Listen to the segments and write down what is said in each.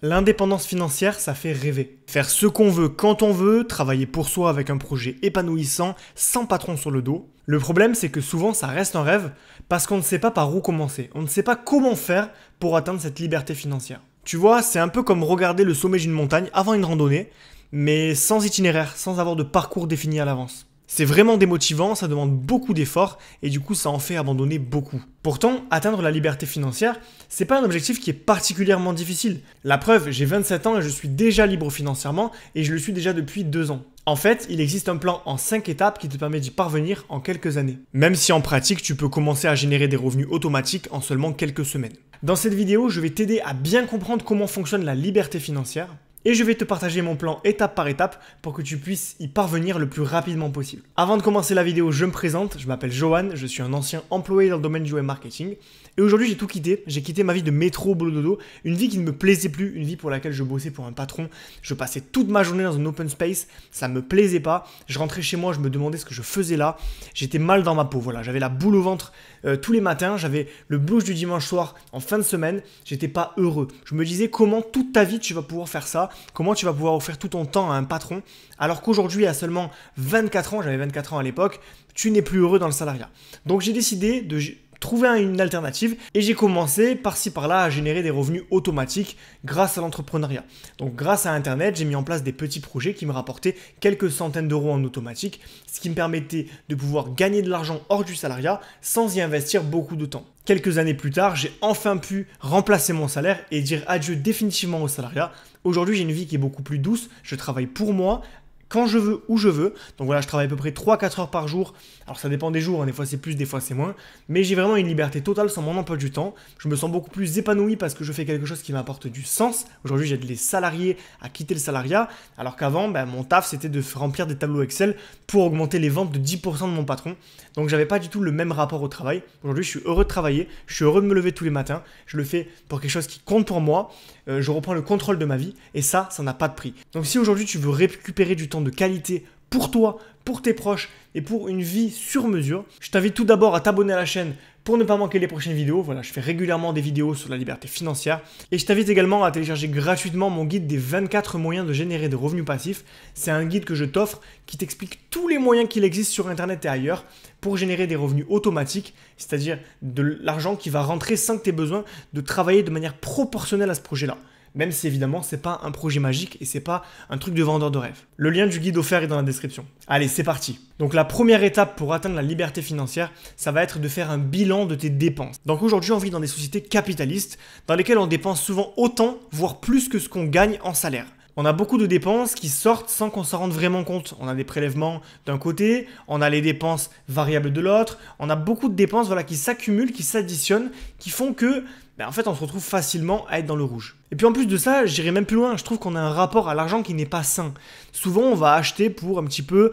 L'indépendance financière, ça fait rêver. Faire ce qu'on veut quand on veut, travailler pour soi avec un projet épanouissant, sans patron sur le dos. Le problème, c'est que souvent, ça reste un rêve parce qu'on ne sait pas par où commencer. On ne sait pas comment faire pour atteindre cette liberté financière. Tu vois, c'est un peu comme regarder le sommet d'une montagne avant une randonnée, mais sans itinéraire, sans avoir de parcours défini à l'avance. C'est vraiment démotivant, ça demande beaucoup d'efforts et du coup ça en fait abandonner beaucoup. Pourtant, atteindre la liberté financière, c'est pas un objectif qui est particulièrement difficile. La preuve, j'ai 27 ans et je suis déjà libre financièrement et je le suis déjà depuis 2 ans. En fait, il existe un plan en 5 étapes qui te permet d'y parvenir en quelques années. Même si en pratique, tu peux commencer à générer des revenus automatiques en seulement quelques semaines. Dans cette vidéo, je vais t'aider à bien comprendre comment fonctionne la liberté financière. Et je vais te partager mon plan étape par étape pour que tu puisses y parvenir le plus rapidement possible. Avant de commencer la vidéo, je me présente, je m'appelle Johan, je suis un ancien employé dans le domaine du web marketing. Et aujourd'hui, j'ai tout quitté. J'ai quitté ma vie de métro, boulot dodo, une vie qui ne me plaisait plus, une vie pour laquelle je bossais pour un patron. Je passais toute ma journée dans un open space, ça me plaisait pas. Je rentrais chez moi, je me demandais ce que je faisais là. J'étais mal dans ma peau, voilà. J'avais la boule au ventre tous les matins, j'avais le blues du dimanche soir en fin de semaine. J'étais pas heureux. Je me disais comment toute ta vie tu vas pouvoir faire ça, comment tu vas pouvoir offrir tout ton temps à un patron, alors qu'aujourd'hui, à seulement 24 ans, j'avais 24 ans à l'époque, tu n'es plus heureux dans le salariat. Donc j'ai décidé de trouver une alternative et j'ai commencé par-ci par-là à générer des revenus automatiques grâce à l'entrepreneuriat. Donc grâce à Internet, j'ai mis en place des petits projets qui me rapportaient quelques centaines d'euros en automatique, ce qui me permettait de pouvoir gagner de l'argent hors du salariat sans y investir beaucoup de temps. Quelques années plus tard, j'ai enfin pu remplacer mon salaire et dire adieu définitivement au salariat. Aujourd'hui, j'ai une vie qui est beaucoup plus douce, je travaille pour moi, quand je veux, où je veux. Donc voilà, je travaille à peu près 3-4 heures par jour. Alors ça dépend des jours, hein. Des fois c'est plus, des fois c'est moins. Mais j'ai vraiment une liberté totale sur mon emploi du temps. Je me sens beaucoup plus épanoui parce que je fais quelque chose qui m'apporte du sens. Aujourd'hui, j'aide les salariés à quitter le salariat. Alors qu'avant, mon taf, c'était de remplir des tableaux Excel pour augmenter les ventes de 10% de mon patron. Donc j'avais pas du tout le même rapport au travail. Aujourd'hui, je suis heureux de travailler. Je suis heureux de me lever tous les matins. Je le fais pour quelque chose qui compte pour moi. Je reprends le contrôle de ma vie. Et ça n'a pas de prix. Donc si aujourd'hui, tu veux récupérer du temps de qualité pour toi, pour tes proches et pour une vie sur mesure, je t'invite tout d'abord à t'abonner à la chaîne pour ne pas manquer les prochaines vidéos. Voilà, je fais régulièrement des vidéos sur la liberté financière et je t'invite également à télécharger gratuitement mon guide des 24 moyens de générer des revenus passifs. C'est un guide que je t'offre qui t'explique tous les moyens qu'il existe sur Internet et ailleurs pour générer des revenus automatiques, c'est-à-dire de l'argent qui va rentrer sans que tu aies besoin de travailler de manière proportionnelle à ce projet-là. Même si évidemment, c'est pas un projet magique et c'est pas un truc de vendeur de rêve. Le lien du guide offert est dans la description. Allez, c'est parti. Donc la première étape pour atteindre la liberté financière, ça va être de faire un bilan de tes dépenses. Donc aujourd'hui, on vit dans des sociétés capitalistes dans lesquelles on dépense souvent autant, voire plus que ce qu'on gagne en salaire. On a beaucoup de dépenses qui sortent sans qu'on s'en rende vraiment compte. On a des prélèvements d'un côté, on a les dépenses variables de l'autre, on a beaucoup de dépenses qui s'accumulent, qui s'additionnent, qui font que en fait, on se retrouve facilement à être dans le rouge. Et puis en plus de ça, j'irai même plus loin, je trouve qu'on a un rapport à l'argent qui n'est pas sain. Souvent, on va acheter pour un petit peu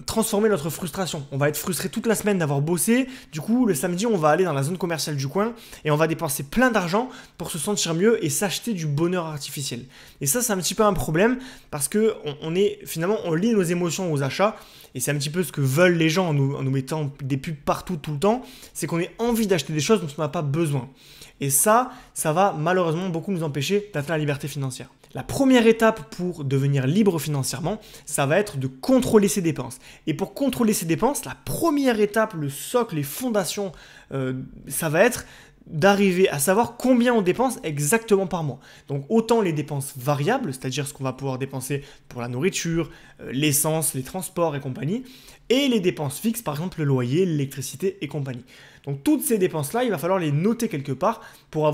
transformer notre frustration. On va être frustré toute la semaine d'avoir bossé, du coup, le samedi, on va aller dans la zone commerciale du coin et on va dépenser plein d'argent pour se sentir mieux et s'acheter du bonheur artificiel. Et ça, c'est un petit peu un problème parce que finalement, on lie nos émotions aux achats. Et c'est un petit peu ce que veulent les gens en nous mettant des pubs partout tout le temps, c'est qu'on ait envie d'acheter des choses dont on n'a pas besoin. Et ça va malheureusement beaucoup nous empêcher d'atteindre la liberté financière. La première étape pour devenir libre financièrement, ça va être de contrôler ses dépenses. Et pour contrôler ses dépenses, la première étape, le socle, les fondations, ça va être d'arriver à savoir combien on dépense exactement par mois. Donc autant les dépenses variables, c'est-à-dire ce qu'on va pouvoir dépenser pour la nourriture, l'essence, les transports et compagnie, et les dépenses fixes, par exemple le loyer, l'électricité et compagnie. Donc toutes ces dépenses-là, il va falloir les noter quelque part pour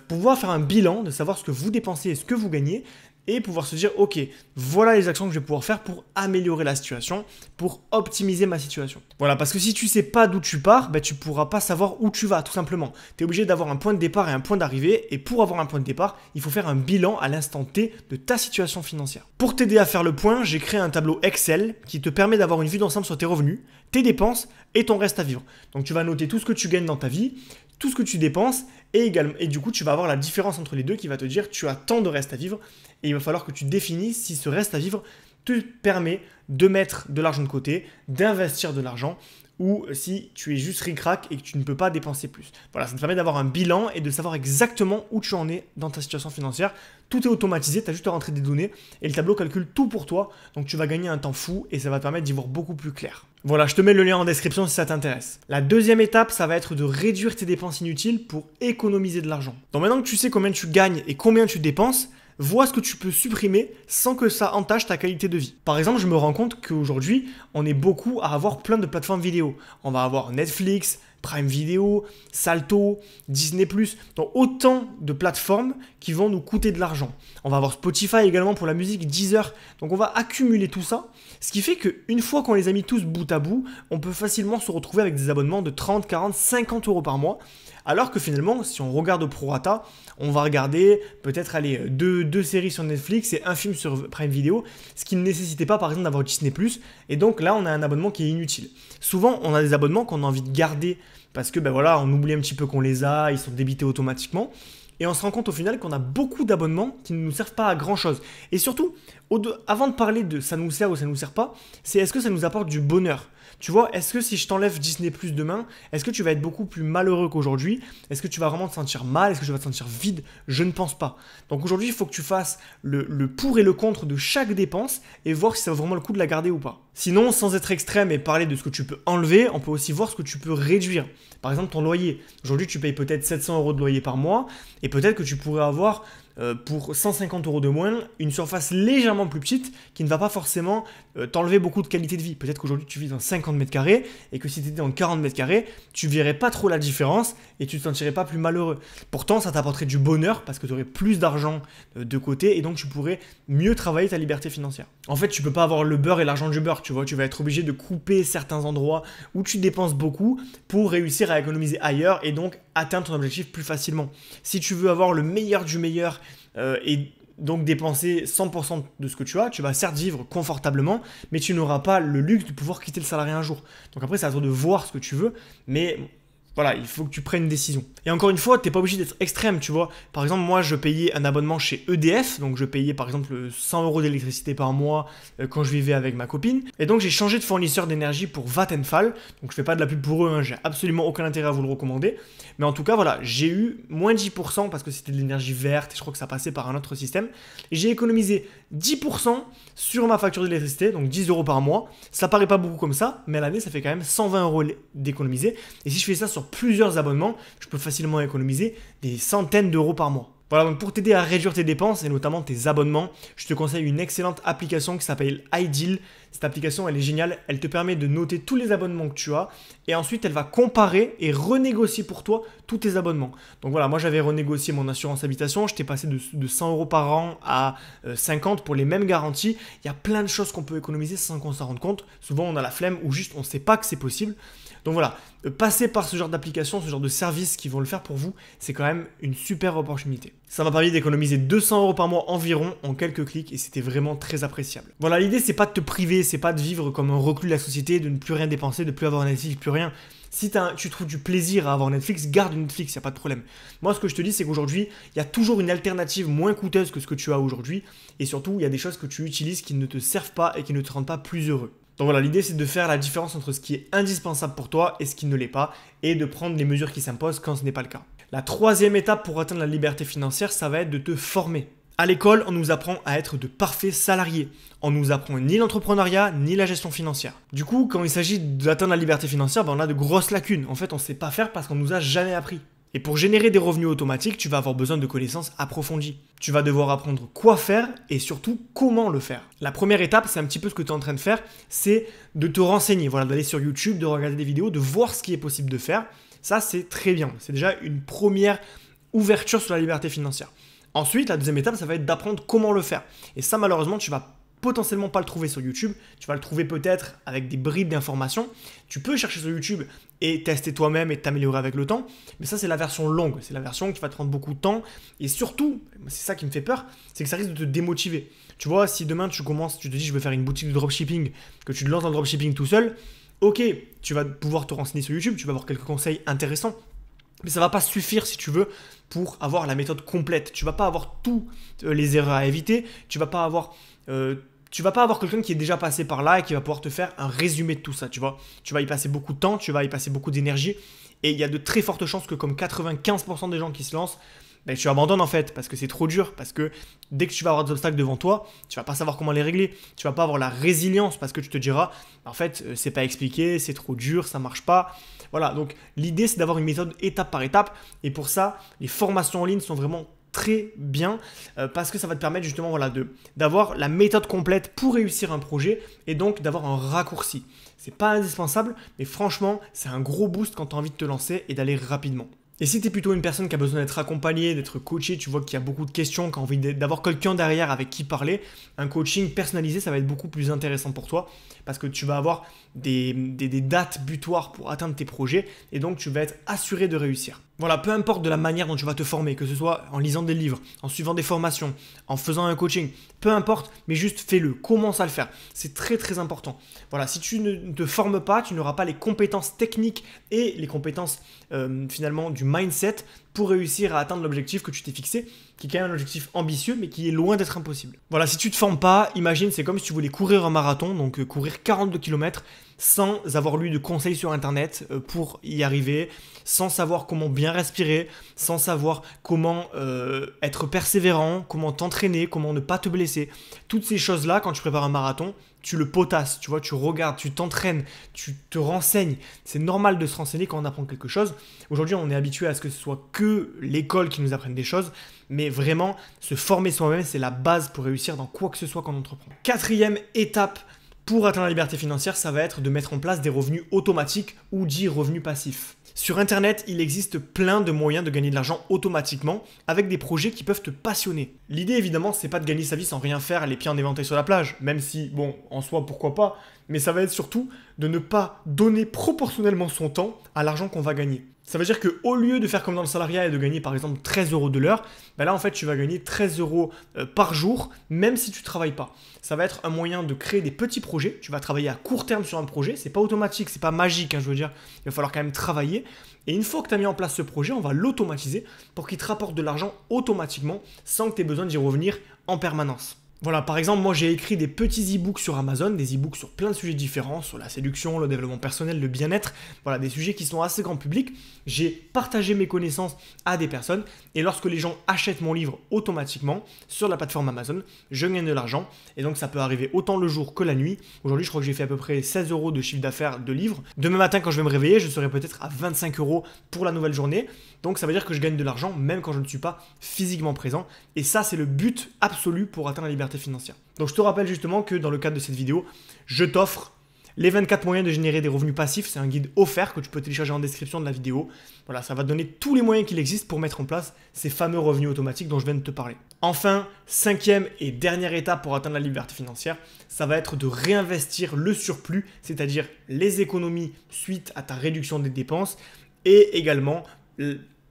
pouvoir faire un bilan de savoir ce que vous dépensez et ce que vous gagnez, et pouvoir se dire, ok, voilà les actions que je vais pouvoir faire pour améliorer la situation, pour optimiser ma situation. Voilà, parce que si tu sais pas d'où tu pars, tu pourras pas savoir où tu vas, tout simplement. Tu es obligé d'avoir un point de départ et un point d'arrivée, et pour avoir un point de départ, il faut faire un bilan à l'instant T de ta situation financière. Pour t'aider à faire le point, j'ai créé un tableau Excel qui te permet d'avoir une vue d'ensemble sur tes revenus, tes dépenses et ton reste à vivre. Donc tu vas noter tout ce que tu gagnes dans ta vie, tout ce que tu dépenses et du coup tu vas avoir la différence entre les deux qui va te dire tu as tant de reste à vivre et il va falloir que tu définisses si ce reste à vivre te permet de mettre de l'argent de côté, d'investir de l'argent ou si tu es juste ric-rac et que tu ne peux pas dépenser plus. Voilà, ça te permet d'avoir un bilan et de savoir exactement où tu en es dans ta situation financière. Tout est automatisé, tu as juste à rentrer des données et le tableau calcule tout pour toi. Donc tu vas gagner un temps fou et ça va te permettre d'y voir beaucoup plus clair. Voilà, je te mets le lien en description si ça t'intéresse. La deuxième étape, ça va être de réduire tes dépenses inutiles pour économiser de l'argent. Donc maintenant que tu sais combien tu gagnes et combien tu dépenses, vois ce que tu peux supprimer sans que ça entache ta qualité de vie. Par exemple, je me rends compte qu'aujourd'hui, on est beaucoup à avoir plein de plateformes vidéo. On va avoir Netflix, Prime Video, Salto, Disney+, donc autant de plateformes qui vont nous coûter de l'argent. On va avoir Spotify également pour la musique, Deezer, donc on va accumuler tout ça, ce qui fait qu'une fois qu'on les a mis tous bout à bout, on peut facilement se retrouver avec des abonnements de 30, 40, 50 euros par mois, alors que finalement, si on regarde au prorata, on va regarder peut-être deux séries sur Netflix et un film sur Prime Video, ce qui ne nécessitait pas par exemple d'avoir Disney+. Et donc là, on a un abonnement qui est inutile. Souvent, on a des abonnements qu'on a envie de garder parce que voilà, on oublie un petit peu qu'on les a, ils sont débités automatiquement. Et on se rend compte au final qu'on a beaucoup d'abonnements qui ne nous servent pas à grand chose. Et surtout, avant de parler de ça nous sert ou ça nous sert pas, c'est est-ce que ça nous apporte du bonheur? Tu vois, est-ce que si je t'enlève Disney+ demain, est-ce que tu vas être beaucoup plus malheureux qu'aujourd'hui? Est-ce que tu vas vraiment te sentir mal? Est-ce que tu vas te sentir vide? Je ne pense pas. Donc aujourd'hui, il faut que tu fasses le pour et le contre de chaque dépense et voir si ça vaut vraiment le coup de la garder ou pas. Sinon, sans être extrême et parler de ce que tu peux enlever, on peut aussi voir ce que tu peux réduire. Par exemple, ton loyer. Aujourd'hui, tu payes peut-être 700 euros de loyer par mois et peut-être que tu pourrais avoir pour 150 euros de moins, une surface légèrement plus petite qui ne va pas forcément t'enlever beaucoup de qualité de vie. Peut-être qu'aujourd'hui tu vis dans 50 mètres carrés et que si tu étais dans 40 mètres carrés, tu verrais pas trop la différence et tu te sentirais pas plus malheureux. Pourtant, ça t'apporterait du bonheur parce que tu aurais plus d'argent de côté et donc tu pourrais mieux travailler ta liberté financière. En fait, tu peux pas avoir le beurre et l'argent du beurre, tu vois. Tu vas être obligé de couper certains endroits où tu dépenses beaucoup pour réussir à économiser ailleurs et donc atteindre ton objectif plus facilement. Si tu veux avoir le meilleur du meilleur et donc dépenser 100% de ce que tu as, tu vas certes vivre confortablement, mais tu n'auras pas le luxe de pouvoir quitter le salarié un jour. Donc après, c'est à toi de voir ce que tu veux, mais voilà, il faut que tu prennes une décision. Et encore une fois, tu n'es pas obligé d'être extrême, tu vois. Par exemple, moi, je payais un abonnement chez EDF, donc je payais par exemple 100 euros d'électricité par mois quand je vivais avec ma copine. Et donc, j'ai changé de fournisseur d'énergie pour Vattenfall. Donc, je fais pas de la pub pour eux, hein, j'ai absolument aucun intérêt à vous le recommander. Mais en tout cas, voilà, j'ai eu moins 10% parce que c'était de l'énergie verte et je crois que ça passait par un autre système. Et j'ai économisé 10% sur ma facture d'électricité, donc 10 euros par mois. Ça paraît pas beaucoup comme ça, mais à l'année, ça fait quand même 120 euros d'économiser. Et si je fais ça sur plusieurs abonnements, je peux facilement économiser des centaines d'euros par mois. Voilà, donc pour t'aider à réduire tes dépenses et notamment tes abonnements, je te conseille une excellente application qui s'appelle iDeal. Cette application, elle est géniale, elle te permet de noter tous les abonnements que tu as et ensuite elle va comparer et renégocier pour toi tous tes abonnements. Donc voilà, moi j'avais renégocié mon assurance habitation, j'étais passé de 100 euros par an à 50 pour les mêmes garanties. Il y a plein de choses qu'on peut économiser sans qu'on s'en rende compte. Souvent on a la flemme ou juste on ne sait pas que c'est possible. Donc voilà, passer par ce genre d'application, ce genre de services qui vont le faire pour vous, c'est quand même une super opportunité. Ça m'a permis d'économiser 200 euros par mois environ en quelques clics et c'était vraiment très appréciable. Voilà, l'idée c'est pas de te priver, c'est pas de vivre comme un reclus de la société, de ne plus rien dépenser, de ne plus avoir Netflix, plus rien. Si tu trouves du plaisir à avoir Netflix, garde Netflix, il n'y a pas de problème. Moi, ce que je te dis, c'est qu'aujourd'hui, il y a toujours une alternative moins coûteuse que ce que tu as aujourd'hui. Et surtout, il y a des choses que tu utilises qui ne te servent pas et qui ne te rendent pas plus heureux. Donc voilà, l'idée c'est de faire la différence entre ce qui est indispensable pour toi et ce qui ne l'est pas et de prendre les mesures qui s'imposent quand ce n'est pas le cas. La troisième étape pour atteindre la liberté financière, ça va être de te former. À l'école, on nous apprend à être de parfaits salariés. On nous apprend ni l'entrepreneuriat ni la gestion financière. Du coup, quand il s'agit d'atteindre la liberté financière, on a de grosses lacunes. En fait, on ne sait pas faire parce qu'on nous a jamais appris. Et pour générer des revenus automatiques, tu vas avoir besoin de connaissances approfondies. Tu vas devoir apprendre quoi faire et surtout comment le faire. La première étape, c'est un petit peu ce que tu es en train de faire, c'est de te renseigner, voilà, d'aller sur YouTube, de regarder des vidéos, de voir ce qui est possible de faire. Ça, c'est très bien. C'est déjà une première ouverture sur la liberté financière. Ensuite, la deuxième étape, ça va être d'apprendre comment le faire. Et ça, malheureusement, tu vas potentiellement pas le trouver sur YouTube, tu vas le trouver peut-être avec des bribes d'informations. Tu peux chercher sur YouTube et tester toi-même et t'améliorer avec le temps, mais ça c'est la version longue, c'est la version qui va te prendre beaucoup de temps et surtout, c'est ça qui me fait peur, c'est que ça risque de te démotiver. Tu vois, si demain tu te dis je veux faire une boutique de dropshipping, que tu te lances dans le dropshipping tout seul, ok, tu vas pouvoir te renseigner sur YouTube, tu vas avoir quelques conseils intéressants, mais ça ne va pas suffire si tu veux pour avoir la méthode complète. Tu ne vas pas avoir toutes les erreurs à éviter, tu ne vas pas avoir tu vas pas avoir quelqu'un qui est déjà passé par là et qui va pouvoir te faire un résumé de tout ça, tu vois. Tu vas y passer beaucoup de temps, tu vas y passer beaucoup d'énergie et il y a de très fortes chances que comme 95% des gens qui se lancent, ben, tu abandonnes en fait parce que c'est trop dur, parce que dès que tu vas avoir des obstacles devant toi, tu vas pas savoir comment les régler, tu vas pas avoir la résilience parce que tu te diras en fait c'est pas expliqué, c'est trop dur, ça marche pas. Voilà, donc l'idée c'est d'avoir une méthode étape par étape et pour ça les formations en ligne sont vraiment très bien parce que ça va te permettre justement voilà, d'avoir la méthode complète pour réussir un projet et donc d'avoir un raccourci. C'est pas indispensable mais franchement c'est un gros boost quand tu as envie de te lancer et d'aller rapidement. Et si tu es plutôt une personne qui a besoin d'être accompagnée, d'être coachée, tu vois qu'il y a beaucoup de questions, qui a envie d'avoir quelqu'un derrière avec qui parler, un coaching personnalisé, ça va être beaucoup plus intéressant pour toi parce que tu vas avoir des dates butoirs pour atteindre tes projets et donc tu vas être assuré de réussir. Voilà, peu importe de la manière dont tu vas te former, que ce soit en lisant des livres, en suivant des formations, en faisant un coaching, peu importe, mais juste fais-le, commence à le faire. C'est très très important. Voilà, si tu ne te formes pas, tu n'auras pas les compétences techniques et les compétences finalement du mindset pour réussir à atteindre l'objectif que tu t'es fixé, qui est quand même un objectif ambitieux, mais qui est loin d'être impossible. Voilà, si tu ne te formes pas, imagine, c'est comme si tu voulais courir un marathon, donc courir 42 km sans avoir lu de conseils sur Internet pour y arriver, sans savoir comment bien respirer, sans savoir comment être persévérant, comment t'entraîner, comment ne pas te blesser. Toutes ces choses-là, quand tu prépares un marathon, tu le potasses, tu vois, tu regardes, tu t'entraînes, tu te renseignes. C'est normal de se renseigner quand on apprend quelque chose. Aujourd'hui, on est habitué à ce que ce soit que l'école qui nous apprenne des choses, mais vraiment, se former soi-même, c'est la base pour réussir dans quoi que ce soit qu'on entreprend. Quatrième étape pour atteindre la liberté financière, ça va être de mettre en place des revenus automatiques ou dits revenus passifs. Sur Internet, il existe plein de moyens de gagner de l'argent automatiquement avec des projets qui peuvent te passionner. L'idée, évidemment, c'est pas de gagner sa vie sans rien faire, les pieds en éventail sur la plage, même si, bon, en soi, pourquoi pas, mais ça va être surtout de ne pas donner proportionnellement son temps à l'argent qu'on va gagner. Ça veut dire qu'au lieu de faire comme dans le salariat et de gagner par exemple 13 € de l'heure, ben là en fait tu vas gagner 13 € par jour, même si tu ne travailles pas. Ça va être un moyen de créer des petits projets. Tu vas travailler à court terme sur un projet. C'est pas automatique, c'est pas magique, hein, je veux dire. Il va falloir quand même travailler. Et une fois que tu as mis en place ce projet, on va l'automatiser pour qu'il te rapporte de l'argent automatiquement sans que tu aies besoin d'y revenir en permanence. Voilà, par exemple, moi j'ai écrit des petits e-books sur Amazon, des e-books sur plein de sujets différents, sur la séduction, le développement personnel, le bien-être, voilà, des sujets qui sont assez grand public. J'ai partagé mes connaissances à des personnes et lorsque les gens achètent mon livre automatiquement sur la plateforme Amazon, je gagne de l'argent et donc ça peut arriver autant le jour que la nuit. Aujourd'hui, je crois que j'ai fait à peu près 16 € de chiffre d'affaires de livres. Demain matin, quand je vais me réveiller, je serai peut-être à 25 € pour la nouvelle journée. Donc ça veut dire que je gagne de l'argent même quand je ne suis pas physiquement présent. Et ça, c'est le but absolu pour atteindre la liberté financière. Donc je te rappelle justement que dans le cadre de cette vidéo, je t'offre les 24 moyens de générer des revenus passifs. C'est un guide offert que tu peux télécharger en description de la vidéo. Voilà, ça va te donner tous les moyens qu'il existe pour mettre en place ces fameux revenus automatiques dont je viens de te parler. Enfin, cinquième et dernière étape pour atteindre la liberté financière, ça va être de réinvestir le surplus, c'est-à-dire les économies suite à ta réduction des dépenses et également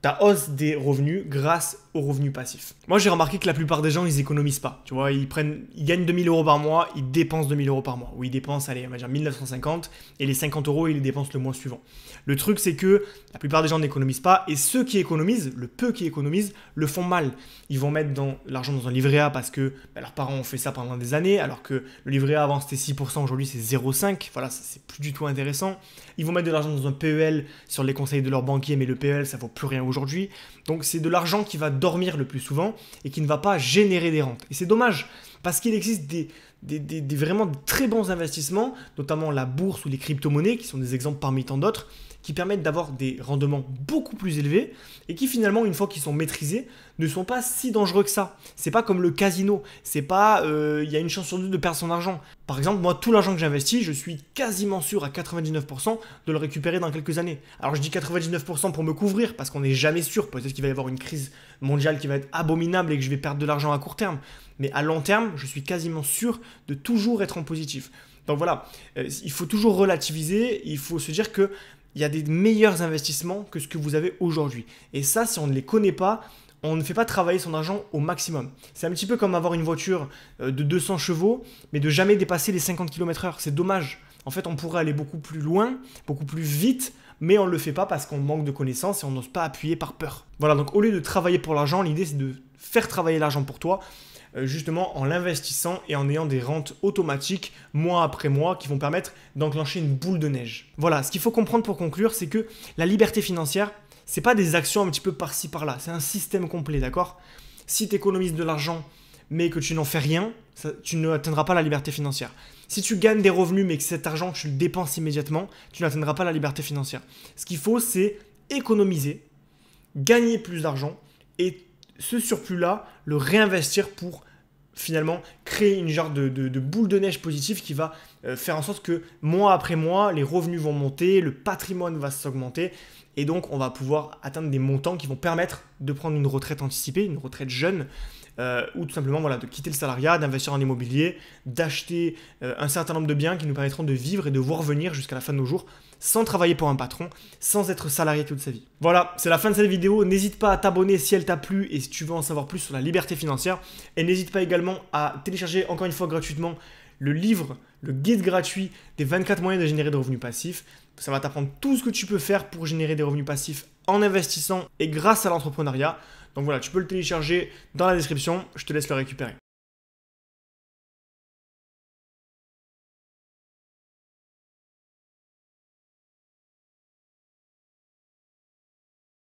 ta hausse des revenus grâce aux revenus passifs. Moi, j'ai remarqué que la plupart des gens, ils économisent pas. Tu vois, ils gagnent 2000 € par mois, ils dépensent 2000 € par mois. Ou ils dépensent, allez, on va dire 1950, et les 50 €, ils les dépensent le mois suivant. Le truc, c'est que la plupart des gens n'économisent pas, et ceux qui économisent, le peu qui économisent, le font mal. Ils vont mettre l'argent dans un livret A parce que leurs parents ont fait ça pendant des années, alors que le livret A avant c'était 6%, aujourd'hui c'est 0,5%. Voilà, c'est plus du tout intéressant. Ils vont mettre de l'argent dans un PEL sur les conseils de leur banquier, mais le PEL, ça vaut plus rien aujourd'hui. Donc c'est de l'argent qui va dormir le plus souvent et qui ne va pas générer des rentes. Et c'est dommage parce qu'il existe vraiment de très bons investissements, notamment la bourse ou les crypto-monnaies, qui sont des exemples parmi tant d'autres, qui permettent d'avoir des rendements beaucoup plus élevés et qui finalement, une fois qu'ils sont maîtrisés, ne sont pas si dangereux que ça. C'est pas comme le casino, c'est pas il y a une chance sur deux de perdre son argent. Par exemple, moi, tout l'argent que j'investis, je suis quasiment sûr à 99% de le récupérer dans quelques années. Alors je dis 99% pour me couvrir, parce qu'on n'est jamais sûr, peut-être qu'il va y avoir une crise mondiale qui va être abominable et que je vais perdre de l'argent à court terme. Mais à long terme, je suis quasiment sûr de toujours être en positif. Donc voilà, il faut toujours relativiser, il faut se dire que il y a des meilleurs investissements que ce que vous avez aujourd'hui. Et ça, si on ne les connaît pas, on ne fait pas travailler son argent au maximum. C'est un petit peu comme avoir une voiture de 200 chevaux, mais de jamais dépasser les 50 km/h. C'est dommage. En fait, on pourrait aller beaucoup plus loin, beaucoup plus vite, mais on ne le fait pas parce qu'on manque de connaissances et on n'ose pas appuyer par peur. Voilà, donc au lieu de travailler pour l'argent, l'idée c'est de faire travailler l'argent pour toi. justement en l'investissant et en ayant des rentes automatiques mois après mois qui vont permettre d'enclencher une boule de neige. Voilà, ce qu'il faut comprendre pour conclure, c'est que la liberté financière, c'est pas des actions un petit peu par-ci par-là, c'est un système complet, d'accord? Si tu économises de l'argent mais que tu n'en fais rien, tu n'atteindras pas la liberté financière. Si tu gagnes des revenus mais que cet argent tu le dépenses immédiatement, tu n'atteindras pas la liberté financière. Ce qu'il faut, c'est économiser, gagner plus d'argent et ce surplus-là, le réinvestir pour finalement créer une genre de boule de neige positive qui va faire en sorte que mois après mois, les revenus vont monter, le patrimoine va s'augmenter et donc on va pouvoir atteindre des montants qui vont permettre de prendre une retraite anticipée, une retraite jeune, ou tout simplement voilà, de quitter le salariat, d'investir en immobilier, d'acheter un certain nombre de biens qui nous permettront de vivre et de voir venir jusqu'à la fin de nos jours sans travailler pour un patron, sans être salarié toute sa vie. Voilà, c'est la fin de cette vidéo. N'hésite pas à t'abonner si elle t'a plu et si tu veux en savoir plus sur la liberté financière. Et n'hésite pas également à télécharger encore une fois gratuitement le livre, le guide gratuit des 24 moyens de générer des revenus passifs. Ça va t'apprendre tout ce que tu peux faire pour générer des revenus passifs en investissant et grâce à l'entrepreneuriat. Donc voilà, tu peux le télécharger dans la description, je te laisse le récupérer.